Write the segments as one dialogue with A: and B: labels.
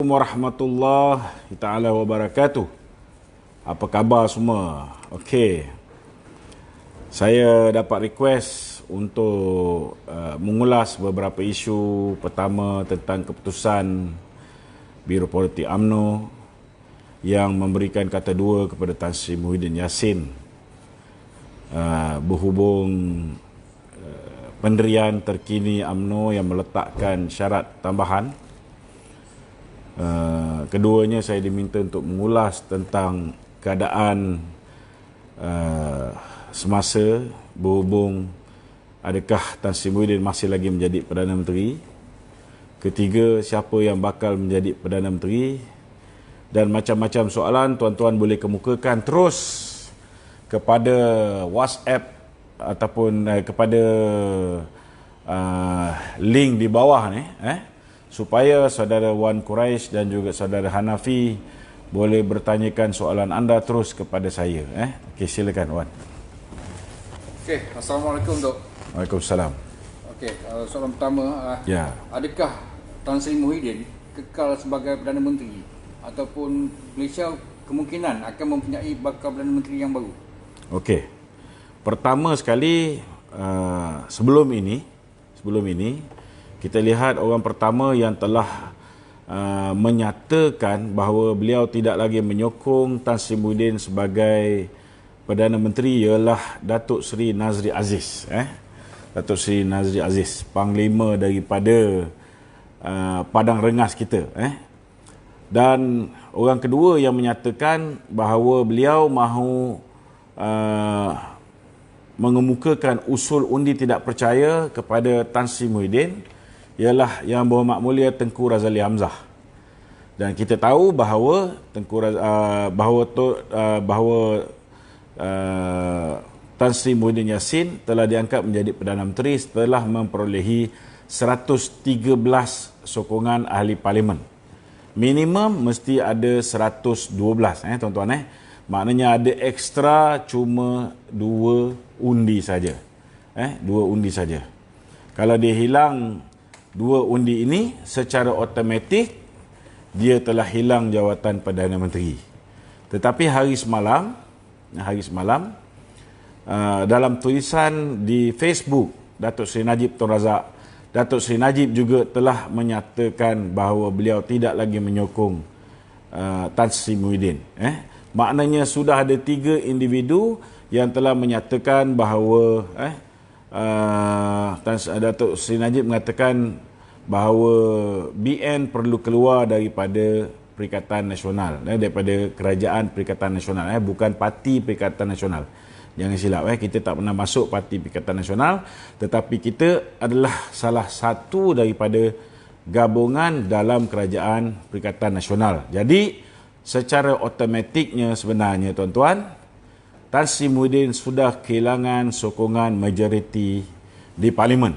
A: Warahmatullahi taala wabarakatuh. Apa khabar semua? Okey. Saya dapat request untuk mengulas beberapa isu. Pertama tentang keputusan Biro Politik UMNO yang memberikan kata dua kepada Tan Sri Muhyiddin Yassin berhubung pendirian terkini UMNO yang meletakkan syarat tambahan. Keduanya saya diminta untuk mengulas tentang keadaan semasa berhubung adakah Tan Sri Muhyiddin masih lagi menjadi Perdana Menteri. Ketiga, siapa yang bakal menjadi Perdana Menteri. Dan macam-macam soalan tuan-tuan boleh kemukakan terus kepada WhatsApp ataupun kepada link di bawah ni, supaya saudara Wan Quraisy dan juga saudara Hanafi boleh bertanyakan soalan anda terus kepada saya. Okey, silakan Wan.
B: Okey, Assalamualaikum Dok.
A: Waalaikumsalam.
B: Okey, soalan pertama,
A: Ya.
B: adakah Tan Sri Muhyiddin kekal sebagai Perdana Menteri ataupun Malaysia kemungkinan akan mempunyai bakal Perdana Menteri yang baru?
A: Okey. Pertama sekali, sebelum ini kita lihat orang pertama yang telah menyatakan bahawa beliau tidak lagi menyokong Tan Sri Muhyiddin sebagai Perdana Menteri ialah Datuk Seri Nazri Aziz. Datuk Seri Nazri Aziz, Panglima daripada Padang Rengas kita. Dan orang kedua yang menyatakan bahawa beliau mahu mengemukakan usul undi tidak percaya kepada Tan Sri Muhyiddin ialah Yang Berhormat Mulia Tengku Razali Hamzah. Dan kita tahu bahawa Tan Sri Muhyiddin Yassin telah diangkat menjadi Perdana Menteri setelah memperolehi 113 sokongan ahli parlimen. Minimum mesti ada 112, tuan-tuan. Maknanya ada ekstra cuma 2 undi saja. 2 undi saja. Kalau dia hilang 2 undi ini, secara automatik dia telah hilang jawatan Perdana Menteri. Tetapi hari semalam dalam tulisan di Facebook Datuk Seri Najib Tun Razak, Datuk Seri Najib juga telah menyatakan bahawa beliau tidak lagi menyokong Tan Sri Muhyiddin. Maknanya sudah ada 3 individu yang telah menyatakan bahawa Datuk Seri Najib mengatakan bahawa BN perlu keluar daripada Perikatan Nasional, daripada Kerajaan Perikatan Nasional, bukan Parti Perikatan Nasional. Jangan silap, kita tak pernah masuk Parti Perikatan Nasional, tetapi kita adalah salah satu daripada gabungan dalam Kerajaan Perikatan Nasional. Jadi secara automatiknya sebenarnya tuan-tuan, Tan Sri Muhyiddin sudah kehilangan sokongan majoriti di parlimen.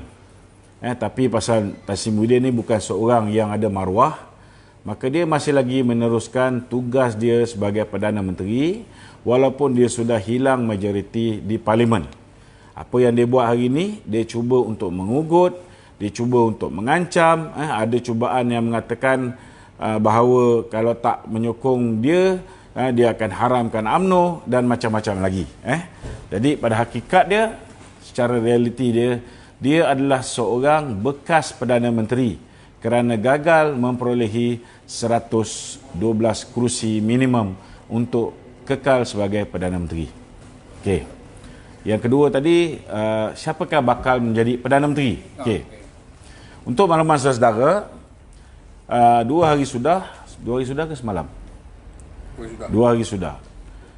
A: Tapi pasal Tan Sri Muhyiddin ni bukan seorang yang ada maruah, maka dia masih lagi meneruskan tugas dia sebagai Perdana Menteri walaupun dia sudah hilang majoriti di parlimen. Apa yang dia buat hari ini, dia cuba untuk mengugut, dia cuba untuk mengancam. Ada cubaan yang mengatakan bahawa kalau tak menyokong dia, dia akan haramkan UMNO dan macam-macam lagi. Jadi pada hakikat dia, secara realiti dia adalah seorang bekas Perdana Menteri kerana gagal memperolehi 112 kerusi minimum untuk kekal sebagai Perdana Menteri. Okey. Yang kedua tadi, siapakah bakal menjadi Perdana Menteri? Okey. Untuk makluman saudara, 2 hari sudah ke semalam? 2 hari sudah.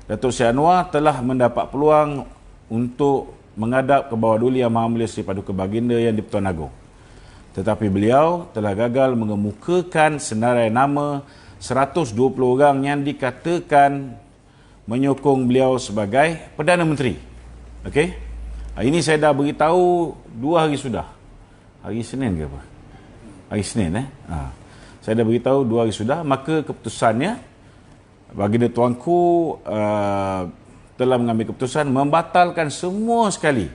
A: Datuk Seri Anwar telah mendapat peluang untuk menghadap ke bawah Duli Yang Maha Mulia Seri Paduka Baginda yang di-Pertuan Agong. Tetapi beliau telah gagal mengemukakan senarai nama 120 orang yang dikatakan menyokong beliau sebagai Perdana Menteri. Okey? Ini saya dah beritahu 2 hari sudah. Hari Senin ke apa? Hari Senin Saya dah beritahu 2 hari sudah, maka keputusannya Baginda Tuanku telah mengambil keputusan membatalkan semua sekali.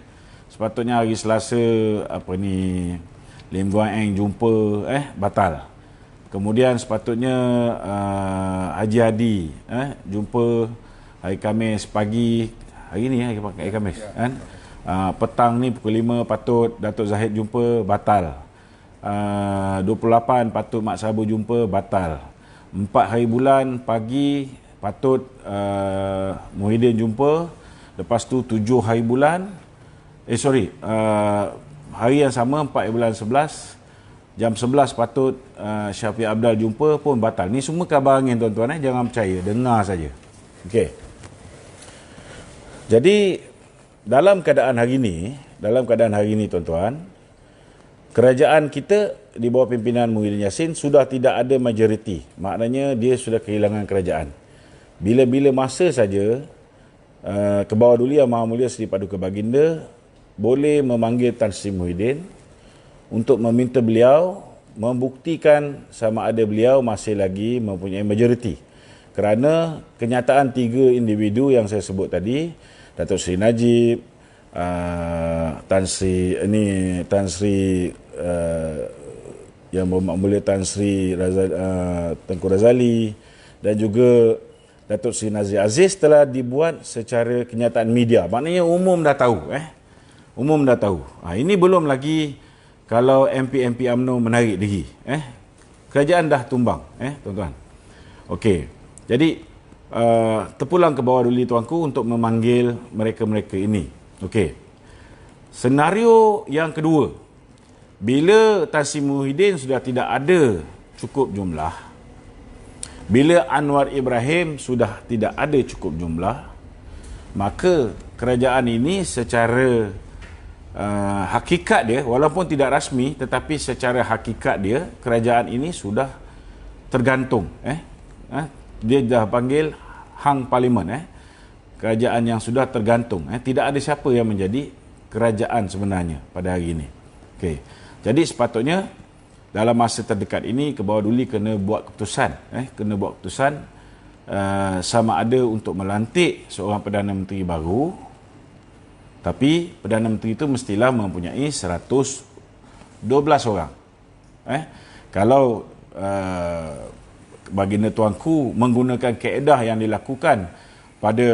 A: Sepatutnya hari Selasa Lim Guan Eng jumpa batal. Kemudian sepatutnya Haji Hadi jumpa hari Khamis pagi, hari ni hari Khamis kan. Petang ni pukul 5 patut Datuk Zahid jumpa, batal. 28 patut Mak Sabu jumpa, batal. 4 hari bulan pagi patut Muhyiddin jumpa. Lepas tu 7 hari bulan hari yang sama 4 hari bulan 11 jam 11 patut Syafiq Abdal jumpa, pun batal. Ni semua khabar angin tuan-tuan, jangan percaya, dengar saja. Okey. Jadi dalam keadaan hari ini tuan-tuan, kerajaan kita di bawah pimpinan Muhyiddin Yassin sudah tidak ada majoriti. Maknanya dia sudah kehilangan kerajaan. Bila-bila masa saja Kebawah Duli Yang Maha Mulia Seri Paduka Baginda boleh memanggil Tan Sri Muhyiddin untuk meminta beliau membuktikan sama ada beliau masih lagi mempunyai majoriti. Kerana kenyataan 3 individu yang saya sebut tadi, Datuk Seri Najib, Tan Sri Yang Berhormat Mulia Tan Sri Tengku Razali dan juga Datuk Seri Nazir Aziz telah dibuat secara kenyataan media. Maknanya umum dah tahu. Umum dah tahu. Ini belum lagi kalau MP UMNO menarik diri. Kerajaan dah tumbang. Tuan-tuan. Okey. Jadi terpulang ke bawah duli tuanku untuk memanggil mereka-mereka ini. Okey. Senario yang kedua, bila Tan Sri Muhyiddin sudah tidak ada cukup jumlah, bila Anwar Ibrahim sudah tidak ada cukup jumlah, maka kerajaan ini secara hakikat dia, walaupun tidak rasmi, tetapi secara hakikat dia, kerajaan ini sudah tergantung. Dia dah panggil hang parlimen. Kerajaan yang sudah tergantung. Tidak ada siapa yang menjadi kerajaan sebenarnya pada hari ini. Okey. Jadi sepatutnya dalam masa terdekat ini Kebawah Duli kena buat keputusan. Kena buat keputusan sama ada untuk melantik seorang Perdana Menteri baru, tapi Perdana Menteri itu mestilah mempunyai 112 orang. Kalau baginda tuanku menggunakan kaedah yang dilakukan pada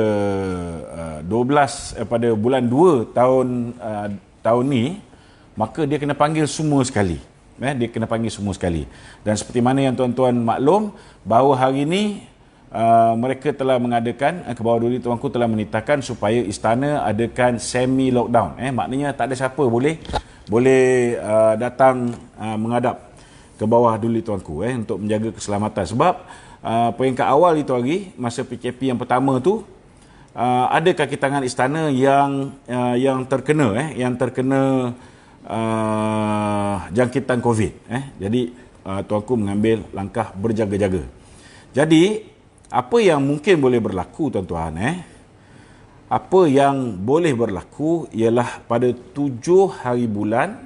A: pada bulan 2 tahun ni, maka dia kena panggil semua sekali. Dia kena panggil semua sekali. Dan seperti mana yang tuan-tuan maklum, bahawa hari ini mereka telah mengadakan, Kebawah Duli tuanku telah menitahkan supaya istana adakan semi lockdown. Maknanya tak ada siapa boleh datang menghadap ke bawah Duli tuanku untuk menjaga keselamatan. Sebab peringkat awal itu hari, masa PKP yang pertama tu, ada kaki tangan istana yang terkena jangkitan COVID. Jadi tuanku mengambil langkah berjaga-jaga. Jadi apa yang mungkin boleh berlaku tuan-tuan, apa yang boleh berlaku ialah pada 7 hari bulan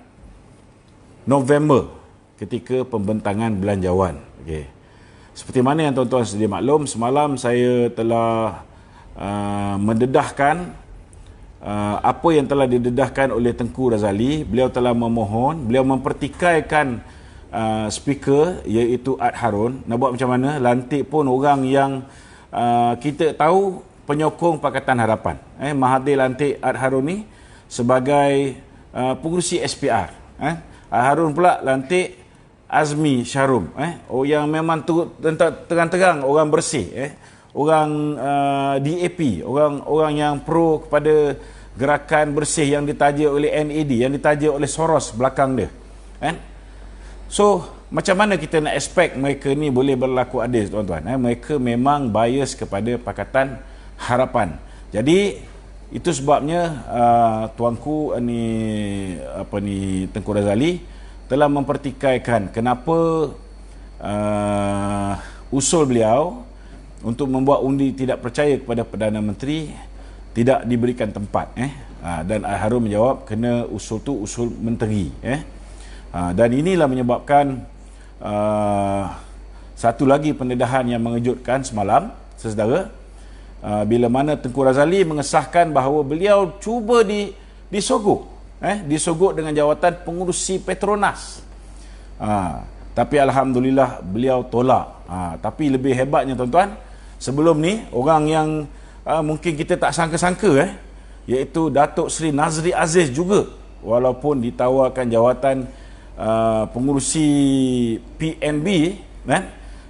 A: November ketika pembentangan belanjawan. Okey. Seperti mana yang tuan-tuan sedia maklum, semalam saya telah mendedahkan apa yang telah didedahkan oleh Tengku Razali. Beliau telah memohon, beliau mempertikaikan speaker iaitu Ad Harun. Nak buat macam mana? Lantik pun orang yang kita tahu penyokong Pakatan Harapan. Mahathir lantik Ad Harun ni sebagai pengurusi SPR. Ad Harun pula lantik Azmi Syarum, yang memang terang-terang orang bersih, orang DAP, orang yang pro kepada gerakan bersih yang ditaja oleh NED, yang ditaja oleh Soros belakang dia. So, macam mana kita nak expect mereka ni boleh berlaku adil, tuan-tuan? Mereka memang bias kepada Pakatan Harapan. Jadi, itu sebabnya tuanku Tengku Razali telah mempertikaikan kenapa usul beliau untuk membuat undi tidak percaya kepada Perdana Menteri tidak diberikan tempat. Dan Harun menjawab kena usul tu usul menteri. Dan inilah menyebabkan satu lagi pendedahan yang mengejutkan semalam, saudara, bila mana Tengku Razali mengesahkan bahawa beliau cuba disogok. Disogok dengan jawatan pengurusi Petronas. Tapi alhamdulillah beliau tolak. Tapi lebih hebatnya tuan-tuan, sebelum ni orang yang mungkin kita tak sangka-sangka iaitu Datuk Seri Nazri Aziz juga, walaupun ditawarkan jawatan pengurusi PNB,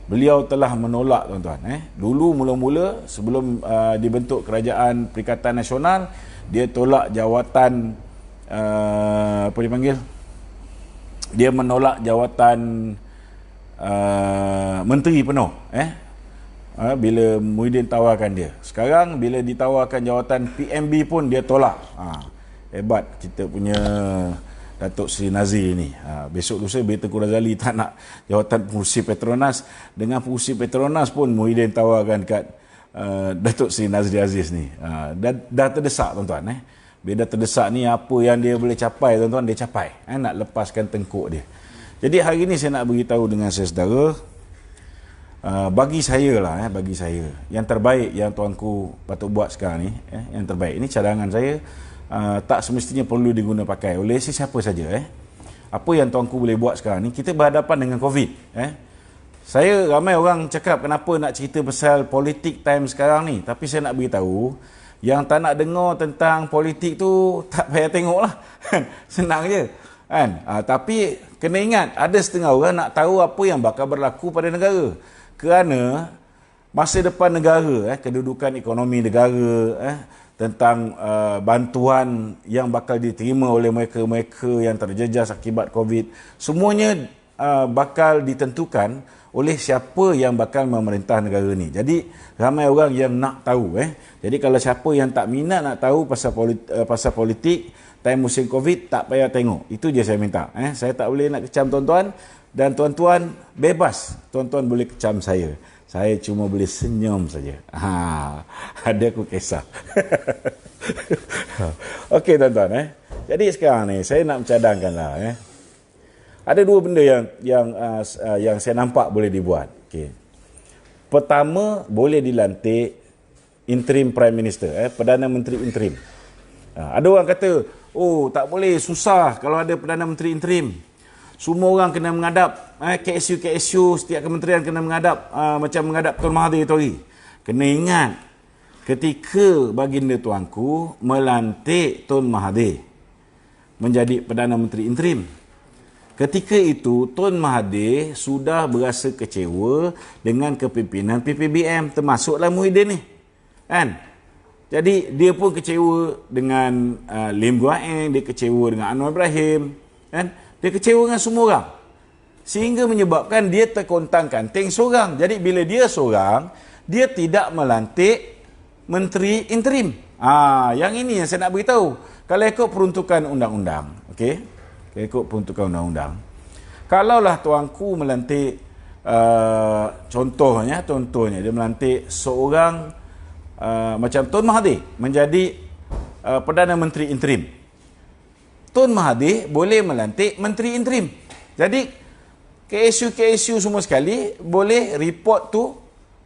A: beliau telah menolak tuan-tuan. Dulu mula-mula sebelum dibentuk Kerajaan Perikatan Nasional, dia tolak jawatan apa dipanggil? Dia menolak jawatan menteri penuh bila Muhyiddin tawarkan dia. Sekarang bila ditawarkan jawatan PMB pun dia tolak. Hebat kita punya Datuk Seri Nazri ni. Besok lusa bila Tengku Razali tak nak jawatan pengurusi Petronas, dengan pengurusi Petronas pun Muhyiddin tawarkan kat Datuk Seri Nazri Aziz ni. Dah terdesak tuan-tuan. Bila dah terdesak ni, apa yang dia boleh capai tuan-tuan, dia capai. Nak lepaskan tengkuk dia. Jadi hari ni saya nak beritahu dengan saudara, bagi saya lah, bagi saya, yang terbaik yang tuanku patut buat sekarang ni, yang terbaik ini cadangan saya, tak semestinya perlu diguna pakai oleh sesiapa saja. Apa yang tuanku boleh buat sekarang ni, kita berhadapan dengan COVID. Saya, ramai orang cakap kenapa nak cerita pasal politik time sekarang ni, tapi saya nak beritahu, yang tak nak dengar tentang politik tu tak payah tengok lah. Senang je. Tapi kena ingat, ada setengah orang nak tahu apa yang bakal berlaku pada negara. Kerana masa depan negara, kedudukan ekonomi negara, tentang bantuan yang bakal diterima oleh mereka-mereka yang terjejas akibat COVID, semuanya bakal ditentukan oleh siapa yang bakal memerintah negara ni. Jadi ramai orang yang nak tahu. Jadi kalau siapa yang tak minat nak tahu pasal politik time musim COVID, tak payah tengok. Itu je saya minta. Saya tak boleh nak kecam tuan-tuan, dan tuan-tuan bebas. Tuan-tuan boleh kecam saya. Saya cuma boleh senyum saja. Ada aku kisah. Okey tuan-tuan. Jadi sekarang ni saya nak mencadangkanlah. Ada dua benda yang saya nampak boleh dibuat. Okay. Pertama, boleh dilantik interim Prime Minister, Perdana Menteri interim. Ada orang kata, oh tak boleh, susah kalau ada Perdana Menteri interim. Semua orang kena menghadap, KSU, setiap kementerian kena menghadap, macam menghadap Tun Mahathir tu hari. Kena ingat, ketika baginda tuanku melantik Tun Mahathir menjadi Perdana Menteri interim, ketika itu Tun Mahathir sudah berasa kecewa dengan kepimpinan PPBM, termasuklah Muhyiddin ni. Jadi dia pun kecewa dengan Lim Guan Eng, dia kecewa dengan Anwar Ibrahim, dia kecewa dengan semua orang. Sehingga menyebabkan dia terkontang-kanting seorang. Jadi bila dia seorang, dia tidak melantik menteri interim. Yang ini yang saya nak beritahu. Kalau ikut peruntukan undang-undang, okey? Ikut peruntukan undang-undang, kalaulah tuanku melantik contohnya dia melantik seorang macam Tun Mahathir menjadi Perdana Menteri interim, Tun Mahathir boleh melantik menteri interim. Jadi KSU semua sekali boleh report tu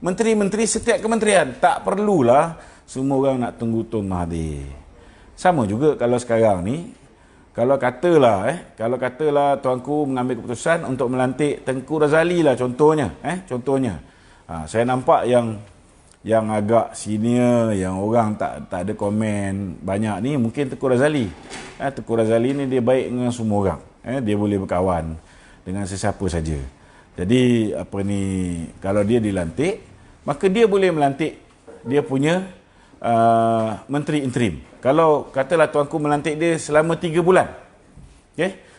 A: menteri-menteri setiap kementerian. Tak perlulah semua orang nak tunggu Tun Mahathir. Sama juga kalau sekarang ni, kalau katalah tuanku mengambil keputusan untuk melantik Tengku Razali lah contohnya, saya nampak yang agak senior, yang orang tak ada komen banyak ni, mungkin Tengku Razali. Tengku Razali ni dia baik dengan semua orang. Dia boleh berkawan dengan sesiapa saja. Jadi kalau dia dilantik, maka dia boleh melantik dia punya menteri interim. Kalau katalah tuanku melantik dia selama 3 bulan.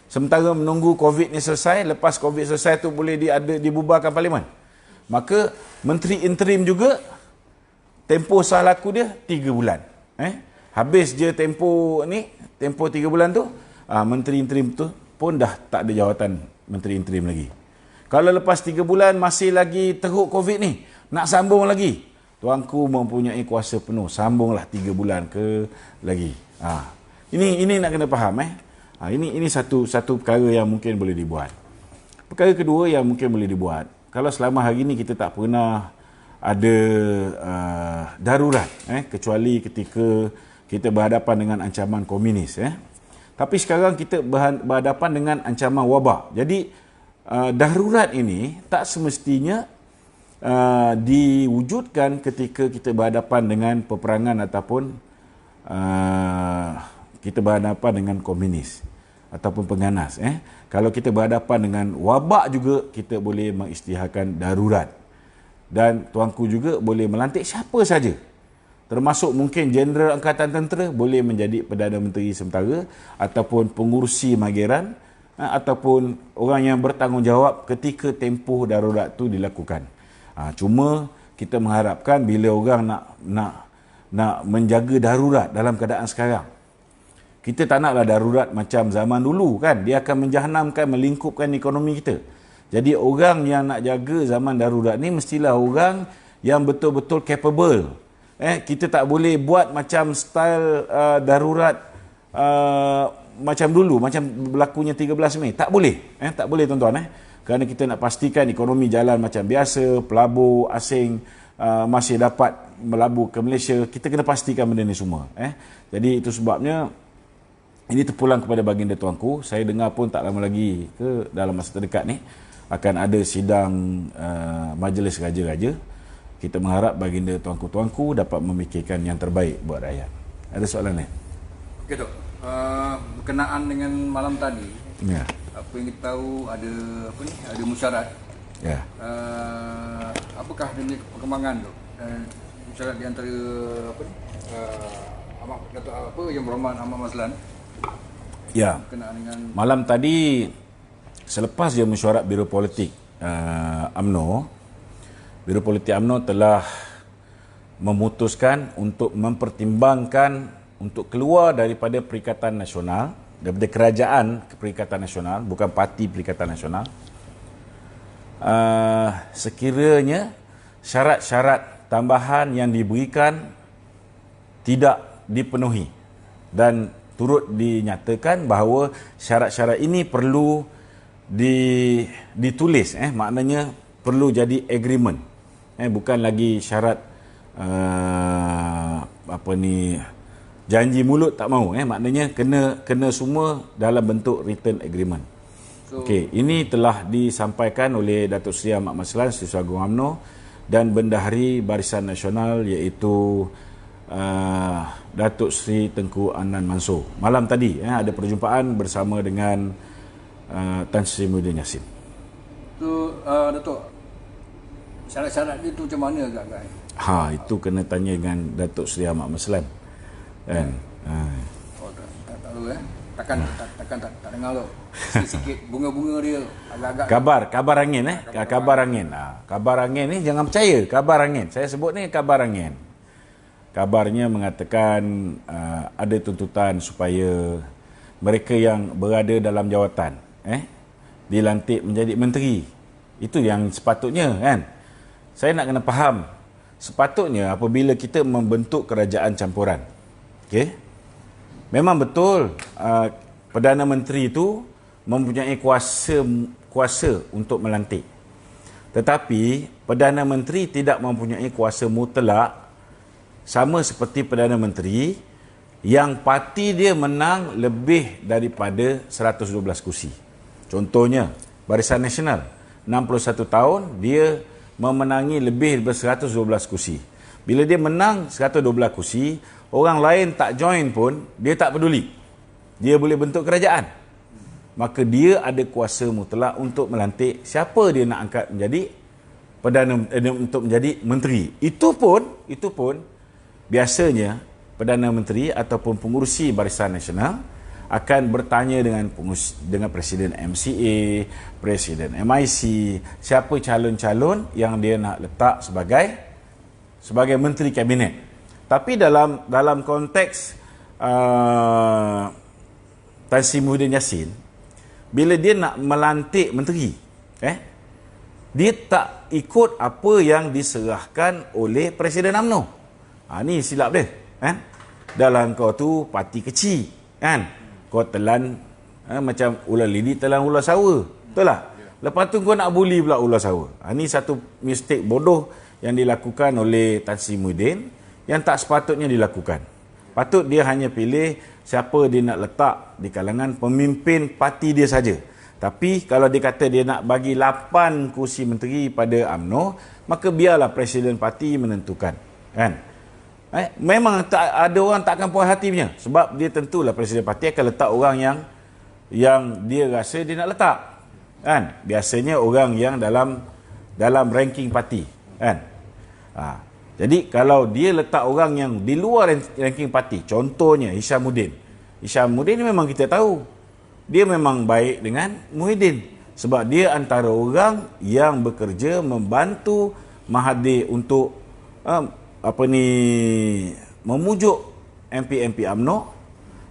A: Sementara menunggu COVID ni selesai, lepas COVID selesai tu boleh dibubarkan parlimen. Maka menteri interim juga tempoh sah laku dia 3 bulan. Habis je tempoh 3 bulan tu, menteri interim tu pun dah tak ada jawatan menteri interim lagi. Kalau lepas 3 bulan masih lagi teruk COVID ni, nak sambung lagi, tuanku mempunyai kuasa penuh, sambunglah 3 bulan ke lagi. Ini nak kena faham. Ini satu perkara yang mungkin boleh dibuat. Perkara kedua yang mungkin boleh dibuat, kalau selama hari ini kita tak pernah ada darurat, kecuali ketika kita berhadapan dengan ancaman komunis. Tapi sekarang kita berhadapan dengan ancaman wabak. Jadi darurat ini tak semestinya diwujudkan ketika kita berhadapan dengan peperangan ataupun kita berhadapan dengan komunis ataupun pengganas. Kalau kita berhadapan dengan wabak juga, kita boleh mengisytiharkan darurat. Dan tuanku juga boleh melantik siapa saja, termasuk mungkin Jeneral Angkatan Tentera boleh menjadi Perdana Menteri sementara, ataupun pengurusi mageran, ataupun orang yang bertanggungjawab ketika tempoh darurat itu dilakukan. Cuma kita mengharapkan bila orang nak menjaga darurat dalam keadaan sekarang, kita tak naklah darurat macam zaman dulu kan, dia akan menjahanamkan, melingkupkan ekonomi kita. Jadi orang yang nak jaga zaman darurat ni mestilah orang yang betul-betul capable. Kita tak boleh buat macam style darurat macam dulu, macam berlakunya 13 Mei. Tak boleh. Tak boleh tuan-tuan. Kerana kita nak pastikan ekonomi jalan macam biasa, pelabur asing masih dapat melabur ke Malaysia. Kita kena pastikan benda ni semua. Jadi itu sebabnya ini terpulang kepada baginda tuanku. Saya dengar pun tak lama lagi ke dalam masa terdekat ni akan ada sidang majlis raja-raja. Kita mengharap baginda tuanku-tuanku dapat memikirkan yang terbaik buat rakyat. Ada soalan lain?
B: Okey Tok, berkenaan dengan malam tadi,
A: Ya.
B: apa yang kita tahu ada musyarat.
A: Ya.
B: Apakah dia perkembangan tu? Musyarat di antara Yang Berhormat Ahmad Mazlan.
A: Ya.
B: Berkenaan dengan
A: Malam tadi selepas dia mesyuarat Biro Politik UMNO, Biro Politik UMNO telah memutuskan untuk mempertimbangkan untuk keluar daripada Perikatan Nasional, daripada kerajaan ke Perikatan Nasional, bukan parti Perikatan Nasional, sekiranya syarat-syarat tambahan yang diberikan tidak dipenuhi, dan turut dinyatakan bahawa syarat-syarat ini perlu ditulis, maknanya perlu jadi agreement, bukan lagi syarat janji mulut tak mau, maknanya kena semua dalam bentuk written agreement. Okey, ini telah disampaikan oleh Datuk Seri Ahmad Mazlan, Setiausaha Agung UMNO, dan Bendahari Barisan Nasional iaitu Datuk Seri Tengku Adnan Mansor. Malam tadi ada perjumpaan bersama dengan Tan Sri Muhyiddin Yassin.
B: tu Datuk, syarat-syarat dia tu macam mana agak-agak?
A: Itu kena tanya dengan Datuk Seri Ahmad Mazlan. Kan?
B: Oh, tak tahu takkan tak dengar tu. Sikit-sikit bunga-bunga dia agak-agak
A: Kabar angin kabar angin. Kabar angin ni jangan percaya, kabar angin. Saya sebut ni kabar angin. Kabarnya mengatakan ada tuntutan supaya mereka yang berada dalam jawatan dilantik menjadi menteri. Itu yang sepatutnya kan. Saya nak kena faham, sepatutnya apabila kita membentuk kerajaan campuran, memang betul Perdana Menteri itu mempunyai kuasa untuk melantik. Tetapi Perdana Menteri tidak mempunyai kuasa mutlak, sama seperti Perdana Menteri yang parti dia menang lebih daripada 112 kursi. Contohnya Barisan Nasional 61 tahun dia memenangi lebih daripada 112 kursi. Bila dia menang 112 kursi, orang lain tak join pun dia tak peduli. Dia boleh bentuk kerajaan. Maka dia ada kuasa mutlak untuk melantik siapa dia nak angkat menjadi untuk menjadi menteri. Itu pun biasanya Perdana Menteri ataupun pengurusi Barisan Nasional akan bertanya dengan Presiden MCA, Presiden MIC, siapa calon-calon yang dia nak letak sebagai menteri kabinet. Tapi dalam konteks Tan Sri Muhyiddin Yassin, bila dia nak melantik menteri, dia tak ikut apa yang diserahkan oleh Presiden UMNO. Ni silap dia, kan? Dalam kau tu parti kecil, kan? Kau telan macam ular lidi telan ular sawa, betul tak? Lepas tu kau nak bully pula ular sawa. Ni satu mistake bodoh yang dilakukan oleh Tan Sri Muhyiddin yang tak sepatutnya dilakukan. Patut dia hanya pilih siapa dia nak letak di kalangan pemimpin parti dia saja. Tapi kalau dia kata dia nak bagi 8 kursi menteri pada UMNO, maka biarlah Presiden Parti menentukan. Kan? Memang tak, ada orang tak akan puas hati punya. Sebab dia tentulah Presiden Parti akan letak orang yang dia rasa dia nak letak. Kan? Biasanya orang yang dalam ranking parti. Kan? Jadi kalau dia letak orang yang di luar ranking parti, contohnya Hishamuddin. Hishamuddin ni memang kita tahu dia memang baik dengan Muhyiddin, sebab dia antara orang yang bekerja membantu Mahathir untuk memujuk MP-MP UMNO,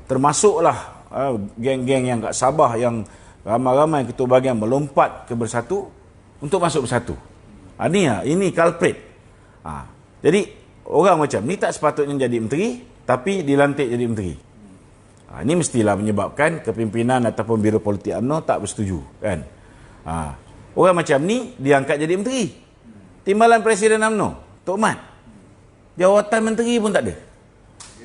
A: termasuklah geng-geng yang kat Sabah yang ramai-ramai ketua bahagian melompat ke Bersatu untuk masuk Bersatu. Ini culprit. Jadi orang macam ni tak sepatutnya jadi menteri, tapi dilantik jadi menteri. Ini mestilah menyebabkan kepimpinan ataupun Biro Politik UMNO tak bersetuju, kan? Orang macam ni diangkat jadi menteri. Timbalan Presiden UMNO, Tok Mat, jawatan menteri pun tak ada.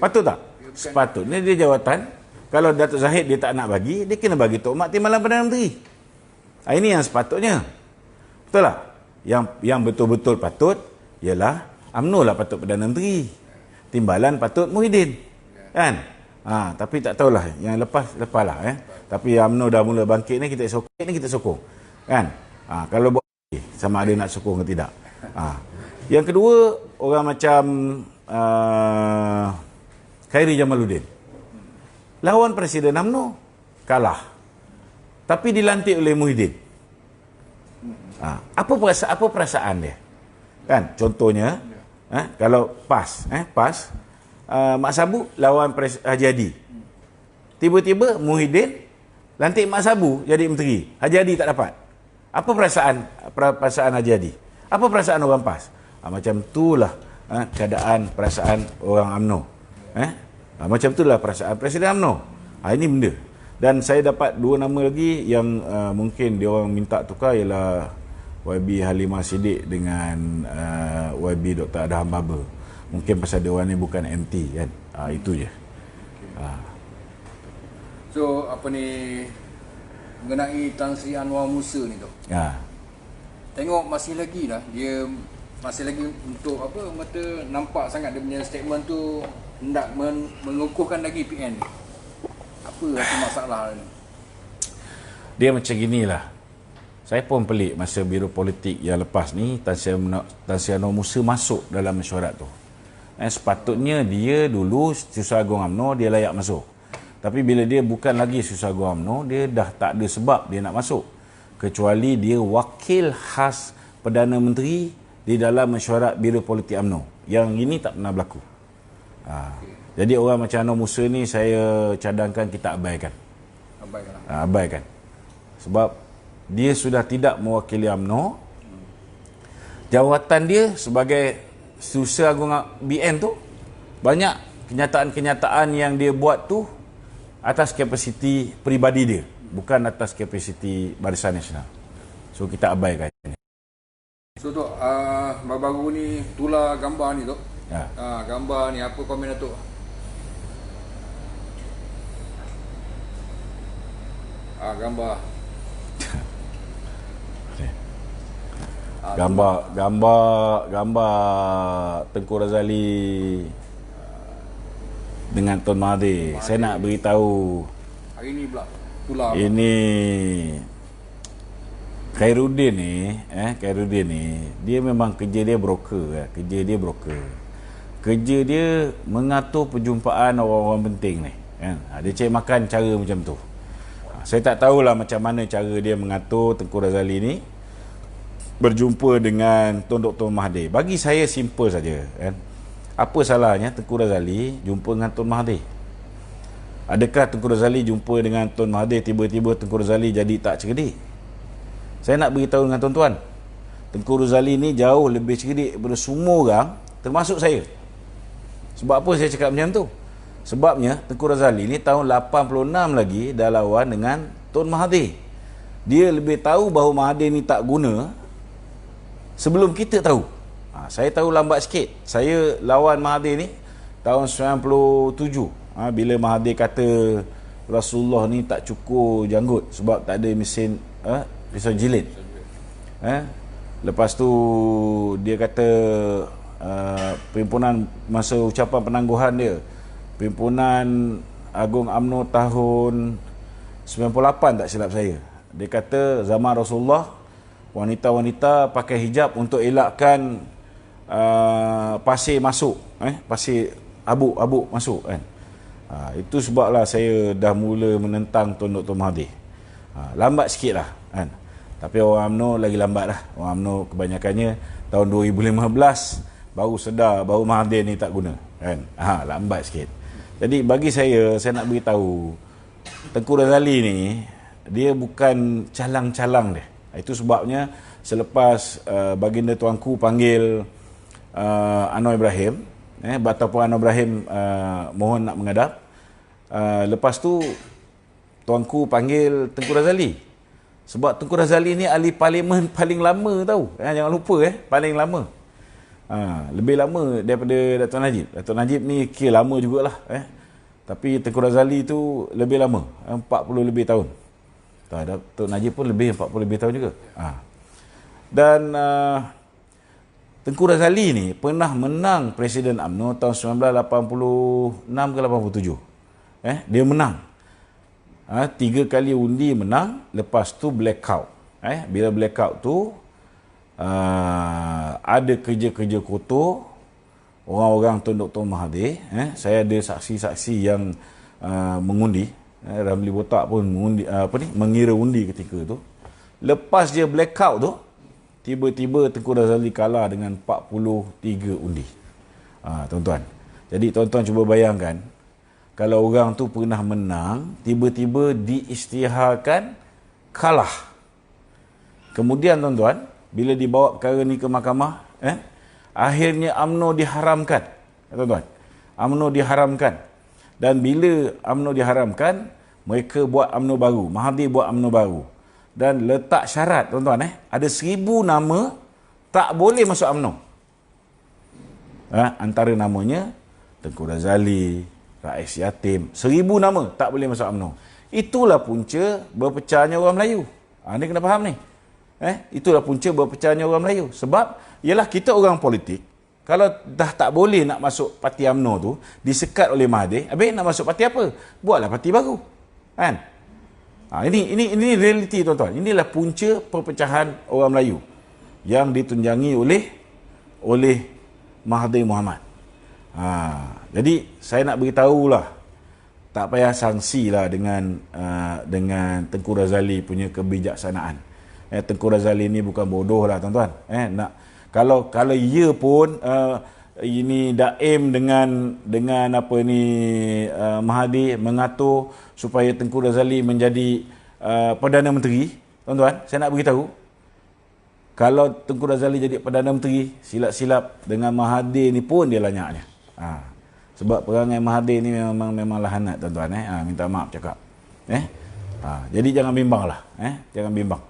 A: Patut tak? Sepatutnya dia jawatan. Kalau Datuk Zahid dia tak nak bagi, dia kena bagi Tok Mat timbalan Perdana Menteri. Ini yang sepatutnya. Betul tak? Yang betul-betul patut ialah UMNO lah patut Perdana Menteri. Timbalan patut Muhyiddin. Kan? Tapi tak tahulah, yang lepas lah. Tapi UMNO dah mula bangkit ni, kita sokong. Kan? Kalau buat sama ada nak sokong ke tidak. Yang kedua, orang macam Khairi Jamaluddin. Lawan Presiden UMNO, kalah. Tapi dilantik oleh Muhyiddin. Apa perasaan dia? Kan? Contohnya, kalau PAS, Mak Sabu lawan Haji Hadi. Tiba-tiba Muhyiddin lantik Mak Sabu jadi menteri. Haji Hadi tak dapat. Apa perasaan Haji Hadi? Apa perasaan orang PAS? Macam itulah perasaan orang UMNO. Macam itulah perasaan Presiden UMNO. Ini benda. Dan saya dapat 2 nama lagi yang mungkin dia orang minta tukar, ialah YB Halimah Siddiq dengan YB Dr. Adham Baba. Mungkin pasal dia orang ni bukan MT, kan. Itu je.
B: So mengenai Tan Sri Anwar Musa ni tu. Tengok masih lagi untuk nampak sangat dia punya statement tu hendak mengukuhkan lagi PN ni. Apa rasa masalah ni?
A: Dia macam ginilah. Saya pun pelik masa Biro Politik yang lepas ni Tan Sri Anwar Musa masuk dalam mesyuarat tu. Sepatutnya dia dulu Susah Agung UMNO, dia layak masuk. Tapi bila dia bukan lagi Susah Agung UMNO, dia dah tak ada sebab dia nak masuk. Kecuali dia wakil khas Perdana Menteri di dalam mesyuarat Biro Politik UMNO. Yang ini tak pernah berlaku. Jadi orang macam Anwar Musa ni saya cadangkan kita abaikan. Abaikan. Sebab dia sudah tidak mewakili UMNO. Jawatan dia sebagai Susah Agung BN tu, banyak kenyataan-kenyataan yang dia buat tu atas kapasiti peribadi dia, bukan atas kapasiti Barisan Nasional. So kita abaikan.
B: So Tok, baru-baru ni tular gambar ni Tok. Gambar ni apa komen Tok? Gambar gambar Tengku Razali dengan Tun Mahathir. Saya nak beritahu hari ni pula tular.
A: Ini Khairuddin ni dia memang kerja dia broker. Kerja dia mengatur perjumpaan orang-orang penting ni. Dia cari makan cara macam tu. Saya tak tahulah macam mana cara dia mengatur Tengku Razali ni berjumpa dengan Tun Dr. Mahathir. Bagi saya simple saja, kan. Apa salahnya Tengku Razali jumpa dengan Tun Mahathir? Adakah Tengku Razali jumpa dengan Tun Mahathir tiba-tiba Tengku Razali jadi tak cerdik? Saya nak beritahu dengan tuan-tuan, Tengku Razali ni jauh lebih cerdik daripada semua orang, termasuk saya. Sebab apa saya cakap macam tu? Sebabnya Tengku Razali ni tahun 86 lagi dah lawan dengan Tun Mahathir. Dia lebih tahu bahawa Mahathir ni tak guna sebelum kita tahu. Saya tahu lambat sikit. Saya lawan Mahathir ni tahun 97. Bila Mahathir kata Rasulullah ni tak cukur janggut sebab tak ada mesin pisau jilid. Lepas tu dia kata perhimpunan masa ucapan penangguhan dia, Perhimpunan Agung UMNO tahun 98 tak silap saya, dia kata zaman Rasulullah wanita-wanita pakai hijab untuk elakkan pasir masuk, pasir abu masuk kan. Itu sebablah saya dah mula menentang Tun Dr. Mahathir. Lambat sikit lah kan. Tapi orang UMNO lagi lambat lah. Orang UMNO kebanyakannya tahun 2015 baru sedar bahawa Mahathir ni tak guna kan. Lambat sikit. Jadi bagi saya nak beritahu Tengku Razali ni dia bukan calang-calang dia. Itu sebabnya selepas baginda tuanku panggil Anwar Ibrahim, ataupun Anwar Ibrahim mohon nak menghadap, lepas tu tuanku panggil Tengku Razali. Sebab Tengku Razali ni ahli parlimen paling lama tahu. Jangan lupa paling lama. Lebih lama daripada Dato' Najib. Dato' Najib ni kira lama jugalah. Tapi Tengku Razali tu lebih lama, 40 lebih tahun. Dato' Najib pun lebih 40 lebih tahun juga. Dan Tengku Razali ni pernah menang Presiden UMNO tahun 1986 ke 87. Dia menang. 3 kali undi menang, lepas tu blackout. Bila blackout tu ada kerja-kerja kotor orang-orang Tun Dr. Mahathir. Saya ada saksi-saksi yang mengundi. Ramli Botak pun mengundi, mengira undi ketika tu. Lepas dia blackout tu, tiba-tiba Tengku Razali kalah dengan 43 undi. Tuan-tuan. Jadi tuan-tuan cuba bayangkan, kalau orang tu pernah menang, tiba-tiba diisytiharkan kalah. Kemudian tuan-tuan, bila dibawa perkara ni ke mahkamah, akhirnya UMNO diharamkan. Tuan-tuan, UMNO diharamkan. Dan bila UMNO diharamkan, mereka buat UMNO baru. Mahathir buat UMNO baru. Dan letak syarat, tuan-tuan, ada 1000 nama tak boleh masuk UMNO. Antara namanya Tengku Razali, Rais Yatim, 1000 nama tak boleh masuk UMNO. Itulah punca berpecahnya orang Melayu. Ni kena faham ni. Itulah punca berpecahnya orang Melayu. Sebab ialah kita orang politik, kalau dah tak boleh nak masuk parti UMNO tu, disekat oleh Mahathir, habis nak masuk parti apa? Buatlah parti baru. Kan? Ini realiti tuan-tuan. Inilah punca perpecahan orang Melayu yang ditunjangi oleh Mahathir Mohamad. Jadi saya nak beritahulah, tak payah sangsilah dengan Tengku Razali punya kebijaksanaan. Tengku Razali ni bukan bodoh lah tuan-tuan. Kalau ia pun ini daim dengan apa ni Mahathir mengatur supaya Tengku Razali menjadi Perdana Menteri, tuan-tuan, saya nak beritahu, kalau Tengku Razali jadi Perdana Menteri, silap-silap dengan Mahathir ni pun dia lanyaknya. Sebab perangai Mahathir ni memang lahanat tuan-tuan. Minta maaf cakap. Jadi jangan bimbang lah. Jangan bimbang.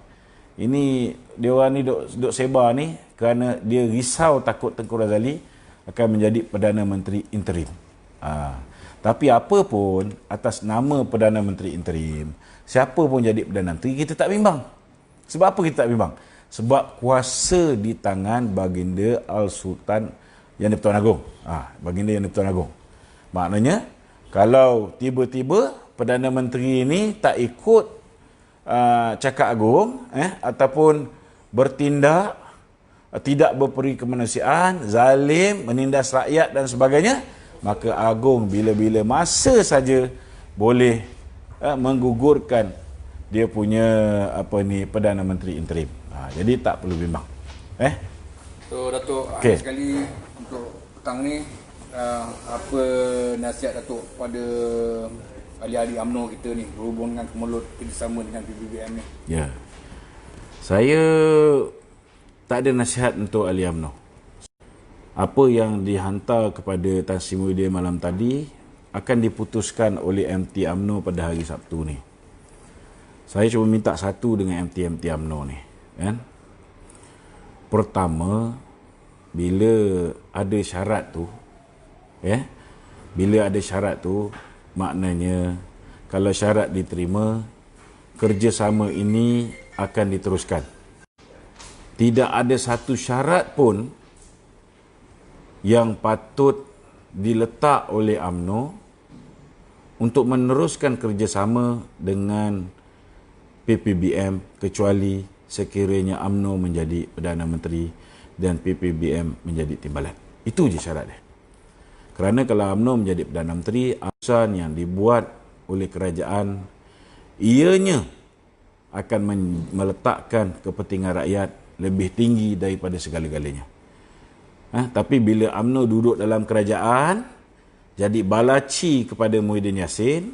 A: Ini dia orang ni duk sebar ni kerana dia risau takut Tengku Razali akan menjadi Perdana Menteri interim. Tapi apa pun, atas nama Perdana Menteri interim, siapa pun jadi Perdana Menteri, kita tak bimbang. Sebab apa kita tak bimbang? Sebab kuasa di tangan Baginda Al-Sultan Yang di-Pertuan Agong. Baginda Yang di-Pertuan Agong. Maknanya, kalau tiba-tiba Perdana Menteri ini tak ikut cakap agung, ataupun bertindak tidak berperi kemanusiaan, zalim, menindas rakyat dan sebagainya, maka agung bila-bila masa saja boleh menggugurkan dia punya Perdana Menteri interim. Jadi tak perlu bimbang.
B: So Datuk, akhir sekali untuk petang ni, apa nasihat Datuk pada ahli-ahli UMNO kita ni berhubung dengan kemelut kerjasama dengan PBBM ni?
A: Ya. Saya tak ada nasihat untuk ahli UMNO. Apa yang dihantar kepada Tan Sri Muhyiddin malam tadi akan diputuskan oleh MT UMNO pada hari Sabtu ni. Saya cuma minta satu dengan MT UMNO ni, kan? Pertama, bila ada syarat tu, maknanya kalau syarat diterima, kerjasama ini akan diteruskan. Tidak ada satu syarat pun yang patut diletak oleh UMNO untuk meneruskan kerjasama dengan PPBM kecuali sekiranya UMNO menjadi Perdana Menteri dan PPBM menjadi timbalan. Itu je syarat dia. Kerana kalau UMNO menjadi Perdana Menteri, keputusan yang dibuat oleh kerajaan ianya akan meletakkan kepentingan rakyat lebih tinggi daripada segala-galanya. Tapi bila UMNO duduk dalam kerajaan, jadi balaci kepada Muhyiddin Yassin,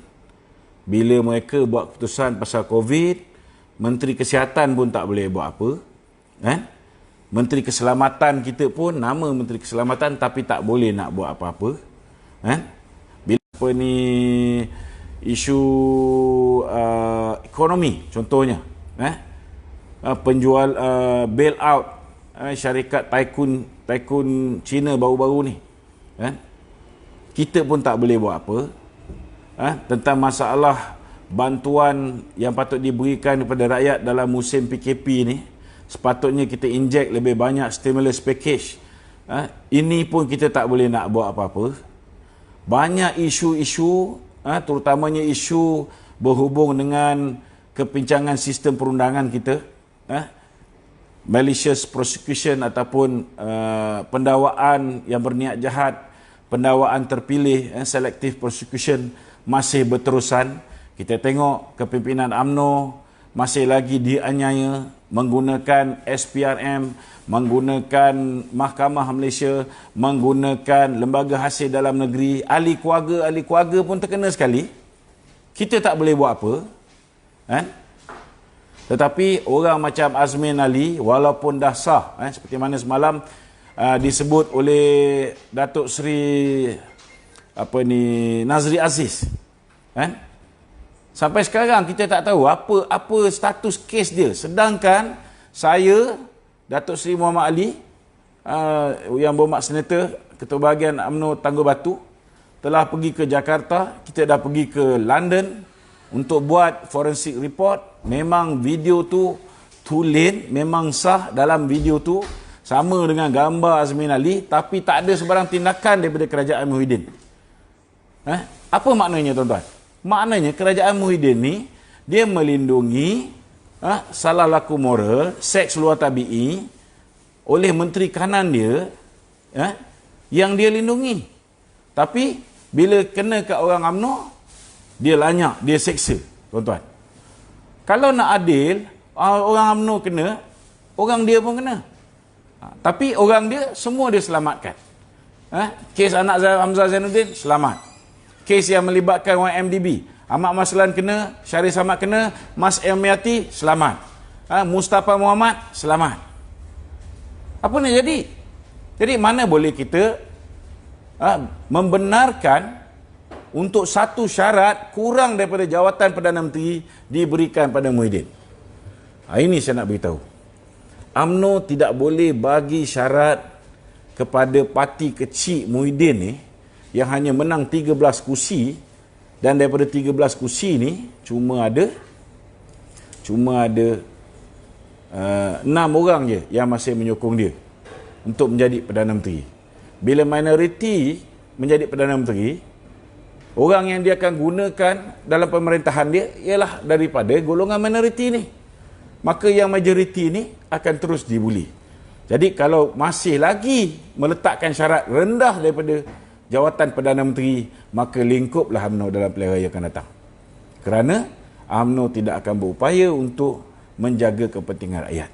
A: bila mereka buat keputusan pasal COVID, Menteri Kesihatan pun tak boleh buat apa. Menteri Keselamatan kita pun, nama Menteri Keselamatan tapi tak boleh nak buat apa-apa. Bila apa ni, isu ekonomi contohnya, penjual bailout syarikat Tycoon Cina baru-baru ni, kita pun tak boleh buat apa. Tentang masalah bantuan yang patut diberikan kepada rakyat dalam musim PKP ni, sepatutnya kita injek lebih banyak stimulus package. Ini pun kita tak boleh nak buat apa-apa. Banyak isu-isu, terutamanya isu berhubung dengan kepincangan sistem perundangan kita, malicious prosecution ataupun pendakwaan yang berniat jahat, pendakwaan terpilih, selective prosecution masih berterusan. Kita tengok kepimpinan UMNO masih lagi dianiaya menggunakan SPRM, menggunakan Mahkamah Malaysia, menggunakan lembaga hasil dalam negeri, ahli keluarga pun terkena sekali. Kita tak boleh buat apa. Tetapi orang macam Azmin Ali, walaupun dah sah, seperti mana semalam disebut oleh Datuk Seri Nazri Aziz, sampai sekarang kita tak tahu apa status kes dia. Sedangkan saya, Datuk Seri Muhammad Ali, yang berhormat senator, Ketua Bahagian UMNO Tangguh Batu, telah pergi ke Jakarta. Kita dah pergi ke London untuk buat forensic report. Memang video tu tulen, memang sah dalam video tu sama dengan gambar Azmin Ali, tapi tak ada sebarang tindakan daripada kerajaan Muhyiddin. Apa maknanya, tuan-tuan? Maknanya kerajaan Muhyiddin ni dia melindungi salah laku moral, seks luar tabi'i oleh menteri kanan dia, yang dia lindungi. Tapi bila kena kat orang UMNO, dia lanyak, dia seksa, tuan-tuan. Kalau nak adil, orang UMNO kena, orang dia pun kena. Tapi orang dia, semua dia selamatkan. Kes anak Hamzah Zainuddin, selamat. Kes yang melibatkan YMDB, Ahmad Maslan kena, Syarif Samad kena, Mas Elmiati, selamat. Mustafa Muhammad, selamat. Apa nak jadi? Jadi mana boleh kita membenarkan untuk satu syarat kurang daripada jawatan Perdana Menteri diberikan pada Muhyiddin. Ini saya nak beritahu. UMNO tidak boleh bagi syarat kepada parti kecil Muhyiddin ni yang hanya menang 13 kursi, dan daripada 13 kursi ni cuma ada 6 orang je yang masih menyokong dia untuk menjadi Perdana Menteri. Bila minoriti menjadi Perdana Menteri, orang yang dia akan gunakan dalam pemerintahan dia ialah daripada golongan minoriti ni. Maka yang majoriti ni akan terus dibuli. Jadi kalau masih lagi meletakkan syarat rendah daripada jawatan Perdana Menteri, maka lingkuplah UMNO dalam pilihan raya akan datang. Kerana UMNO tidak akan berupaya untuk menjaga kepentingan rakyat.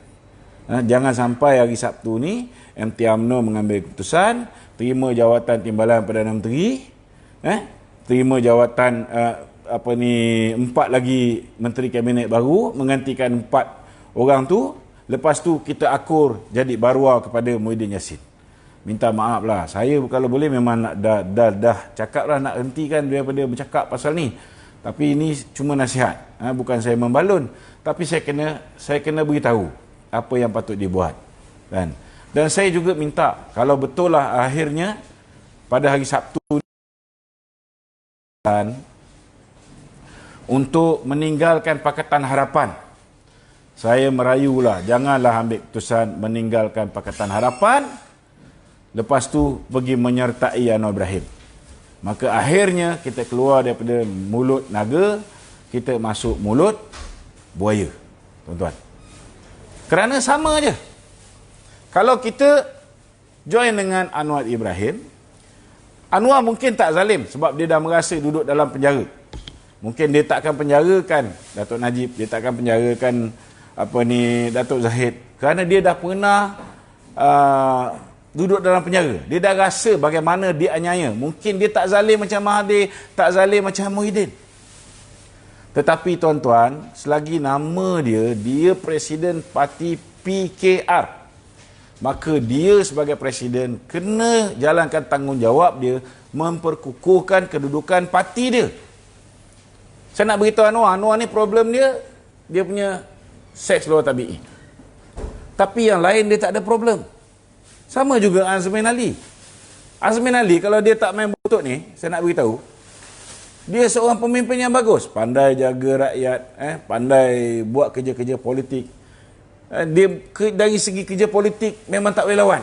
A: Jangan sampai hari Sabtu ni MT UMNO mengambil keputusan terima jawatan timbalan Perdana Menteri, terima jawatan 4 lagi menteri kabinet baru, menggantikan 4 orang tu. Lepas tu kita akur jadi barua kepada Muhyiddin Yassin. Minta maaf lah, saya kalau boleh memang nak dah cakap lah, nak hentikan daripada bercakap pasal ni. Tapi ini cuma nasihat, bukan saya membalun, tapi saya kena beritahu apa yang patut dibuat. Dan saya juga minta, kalau betul lah akhirnya pada hari Sabtu untuk meninggalkan Pakatan Harapan. Saya merayulah, janganlah ambil keputusan meninggalkan Pakatan Harapan, lepas tu pergi menyertai Anwar Ibrahim. Maka akhirnya kita keluar daripada mulut naga, kita masuk mulut buaya, tuan-tuan. Kerana sama je. Kalau kita join dengan Anwar Ibrahim, Anwar mungkin tak zalim sebab dia dah merasa duduk dalam penjara. Mungkin dia takkan penjarakan Datuk Najib, dia takkan penjarakan Datuk Zahid, kerana dia dah pernah duduk dalam penjara. Dia dah rasa bagaimana dia aniaya. Mungkin dia tak zalim macam Mahathir, tak zalim macam Muhyiddin. Tetapi tuan-tuan, selagi nama dia presiden parti PKR, maka dia sebagai presiden kena jalankan tanggungjawab dia memperkukuhkan kedudukan parti dia. Saya nak beritahu Anwar ni problem dia punya seks luar tabi'i. Tapi yang lain dia tak ada problem. Sama juga Azmin Ali. Azmin Ali kalau dia tak main butut ni, saya nak beritahu, dia seorang pemimpin yang bagus, pandai jaga rakyat, pandai buat kerja-kerja politik. Dari segi kerja politik memang tak boleh lawan.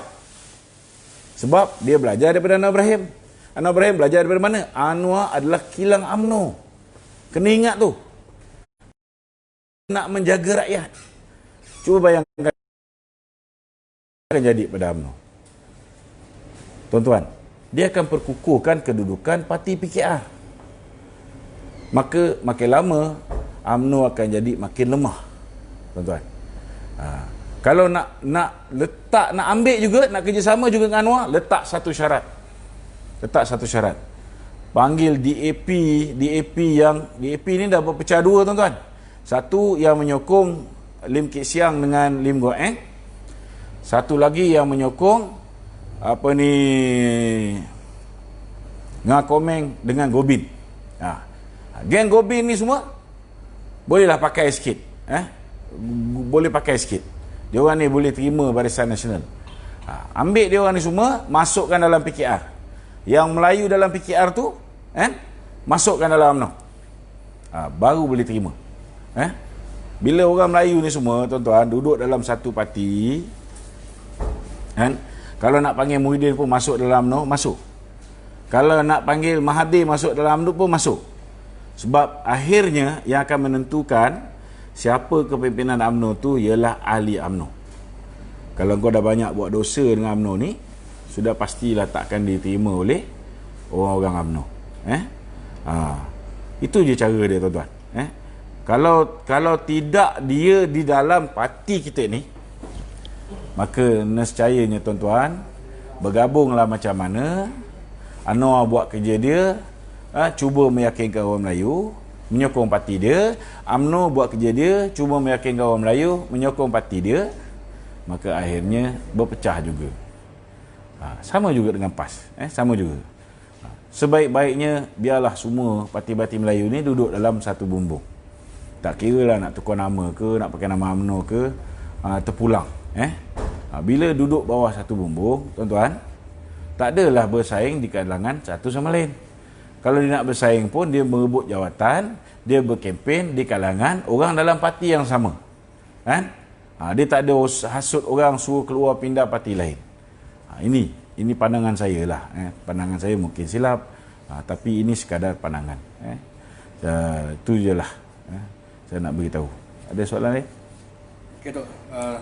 A: Sebab dia belajar daripada Anwar Ibrahim. Anwar Ibrahim belajar daripada mana? Anwar adalah kilang UMNO. Kena ingat tu. Nak menjaga rakyat. Cuba bayangkan akan jadi pada UMNO. Tuan-tuan, dia akan perkukuhkan kedudukan parti PKR. Maka makin lama UMNO akan jadi makin lemah. Tuan-tuan. Kalau nak ambil juga, nak kerjasama juga dengan Anwar, letak satu syarat. Panggil DAP ni dah berpecah dua, tuan-tuan. Satu yang menyokong Lim Kit Siang dengan Lim Goh Eng. Satu lagi yang menyokong Ngah Komeng dengan Gobin. Geng Gobin ni semua bolehlah pakai sikit. Boleh pakai sikit. Dia orang ni boleh terima Barisan Nasional. Ambil dia orang ni semua, masukkan dalam PKR. Yang Melayu dalam PKR tu, masukkan dalam UMNO. Baru boleh terima. Bila orang Melayu ni semua, tuan-tuan, duduk dalam satu parti, kalau nak panggil Muhyiddin pun masuk dalam UMNO, masuk. Kalau nak panggil Mahathir masuk dalam UMNO pun masuk. Sebab akhirnya yang akan menentukan siapa kepimpinan UMNO tu ialah ahli UMNO. Kalau kau dah banyak buat dosa dengan UMNO ni, sudah pastilah takkan diterima oleh orang-orang UMNO. Itu je cara dia, tuan-tuan. Kalau tidak dia di dalam parti kita ni, maka nescayanya, tuan-tuan, bergabunglah macam mana Anwar buat kerja dia, cuba meyakinkan orang Melayu menyokong parti dia. UMNO buat kerja dia, cuba meyakinkan orang Melayu menyokong parti dia. Maka akhirnya berpecah juga. Sama juga dengan PAS. Sama juga. Sebaik-baiknya biarlah semua parti-parti Melayu ni duduk dalam satu bumbung. Tak kira lah nak tukar nama ke, nak pakai nama UMNO ke, terpulang. Bila duduk bawah satu bumbung, tuan-tuan, tak adalah bersaing di kalangan satu sama lain. Kalau dia nak bersaing pun, dia merebut jawatan, dia berkempen di kalangan orang dalam parti yang sama. Dia tak ada hasut orang suruh keluar pindah parti lain. Ini pandangan saya lah. Pandangan saya mungkin silap, tapi ini sekadar pandangan. Itu je lah. Saya nak beritahu. Ada soalan lain?
B: Okey, Tok.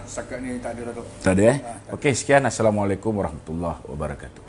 B: Setakat ni tak ada, Tok.
A: Tak ada, Okey, sekian. Assalamualaikum warahmatullahi wabarakatuh.